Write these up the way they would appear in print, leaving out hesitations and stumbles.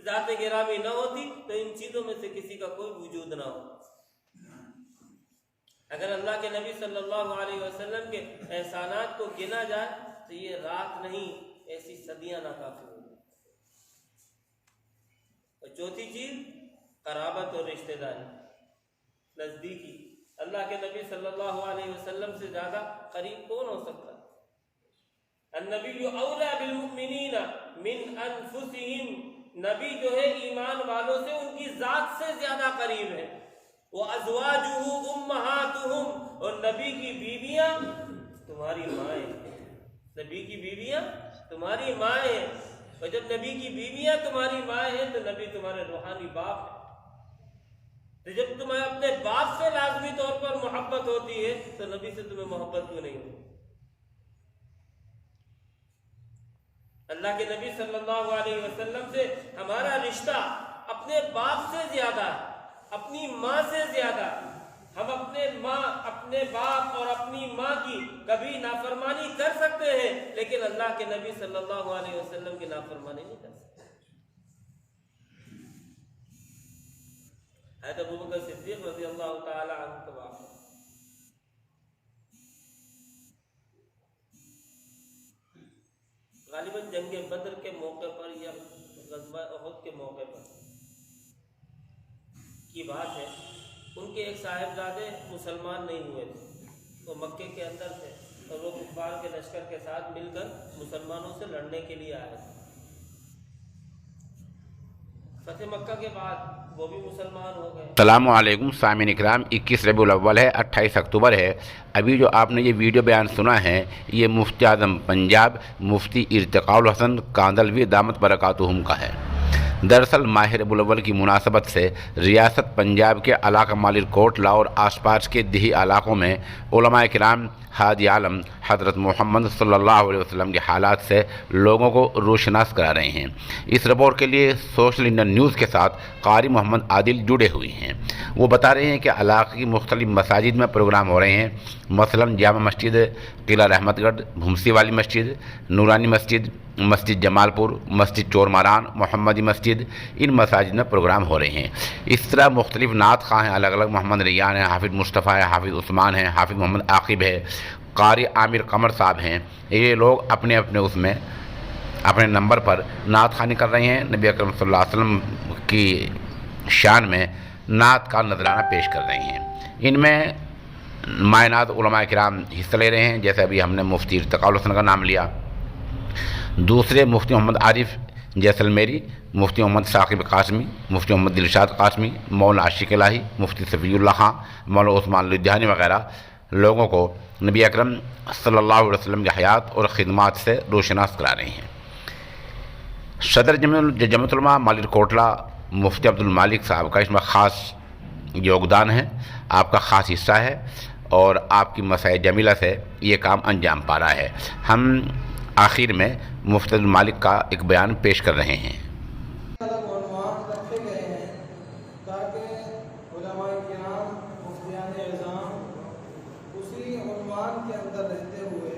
ज़ात गिरामी न होती तो इन चीज़ों में से किसी का कोई वजूद ना हो। अगर अल्लाह के नबी सल्लल्लाहु अलैहि वसल्लम के एहसानात को गिना जाए तो ये रात नहीं, ऐसी सदियां ना काफी होगी। और चौथी चीज कराबत और रिश्तेदारी, नजदीकी। अल्लाह के नबी सल्लल्लाहु अलैहि वसल्लम से ज्यादा करीब कौन हो सकता है? अन्नबिय्यु औला बिल मुमिनीना मिन अनफुसिहिम, नबी जो है ईमान वालों से उनकी जात से ज्यादा करीब है। वो अज़वाजुहु उम्महातुहुम, और नबी की बीवियां तुम्हारी माएँ, नबी की बीवियां तुम्हारी माएँ हैं। और जब नबी की बीवियां तुम्हारी माएँ हैं तो नबी तुम्हारे रूहानी बाप है। तो जब तुम्हें अपने बाप से लाजमी तौर पर मोहब्बत होती है तो नबी से तुम्हें मोहब्बत क्यों नहीं होती? अल्लाह के नबी सल्लल्लाहु अलैहि वसल्लम से हमारा रिश्ता अपने बाप से ज्यादा, अपनी माँ से ज्यादा। हम अपने बाप और अपनी माँ की कभी नाफरमानी कर सकते हैं, लेकिन अल्लाह के नबी सल्लल्लाहु अलैहि वसल्लम की नाफरमानी नहीं कर सकते। हज़रत अबू बकर सिद्दीक़ रज़ियल्लाहु ताला अन्हु का वाक़या, गालिबन जंगे बद्र के मौके पर या ग़ज़वा उहद के मौके पर की बात है। उनके एक साहिबजादे मुसलमान नहीं हुए थे, वो मक्के के अंदर थे और वो कुफ़ार के लश्कर के साथ मिलकर मुसलमानों से लड़ने के लिए आए थे। फतेह मक्का के बाद वो भी मुसलमान हो गए। अस्सलामु अलैकुम सामीन इकराम, 21 रबीउल अव्वल है, 28 अक्टूबर है। अभी जो आपने ये वीडियो बयान सुना है ये मुफ्ती आज़म पंजाब मुफ्ती इर्तिक़ाउल हसन कांदलवी दामत बरकातुहुम का है। दरअसल माह रबीउल अव्वल की मुनासबत से रियासत पंजाब के इलाका मालिरकोटलह और आसपास के दिही इलाकों में उलमाए किराम हादी आलम हज़रत मोहम्मद सल्लल्लाहु अलैहि वसल्लम के हालात से लोगों को रोशनास करा रहे हैं। इस रिपोर्ट के लिए सोशल इंडियन न्यूज़ के साथ कारी मोहम्मद आदिल जुड़े हुए हैं। वो बता रहे हैं कि इलाके की मुख्तलिफ मसाजिद में प्रोग्राम हो रहे हैं, मसलन जामा मस्जिद, किला रहमतगढ़, भूमसी वाली मस्जिद, नूरानी मस्जिद, मस्जिद जमालपुर, मस्जिद चोरमारान, मोहम्मदी मस्जिद, इन मसाजिद में प्रोग्राम हो रहे हैं। इस तरह मुख्तलिफ नात खां हैं, अलग अलग मोहम्मद रियान है, हाफिज़ मुस्तफ़ा है, हाफिज़ उस्मान है, हाफिज़ मोहम्मद आकिब है, कारी आमिर कमर साहब हैं। ये लोग अपने अपने उसमें अपने नंबर पर नात खानी कर रहे हैं, नबी अकरम सल्लल्लाहु अलैहि वसल्लम की शान में नात का नजराना पेश कर रहे हैं। इनमें मायनात उलमाए किराम हिस्सा ले रहे हैं, जैसे अभी हमने मुफ्ती इर्तिक़ाउल हसन का नाम लिया। दूसरे मुफ्ती मोहम्मद आरिफ जैसलमेरी, मुफ्ती मोहम्मद साकिब कासमी, मुफ्ती मोहम्मद दिलशाद कासमी, मौलाना आशिक इलाही, मुफ्ती सफ़ीउल्लाह खां, मौलाना उस्मान लुधियानी वगैरह लोगों को नबी अकरम सल्लल्लाहु अलैहि वसल्लम की हयात और ख़िदमात से रोशनास करा रहे हैं। सदर जमीयत उलमा मालिरकोटलह मुफ्ती अब्दुल मालिक साहब का इसमें ख़ास योगदान है, आपका ख़ास हिस्सा है और आपकी मसाए जमीला से ये काम अंजाम पा रहा है। हम आखिर में मुफ्ती अब्दुल मालिक का एक बयान पेश कर रहे हैं। के अंदर रहते हुए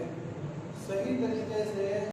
सही तरीके से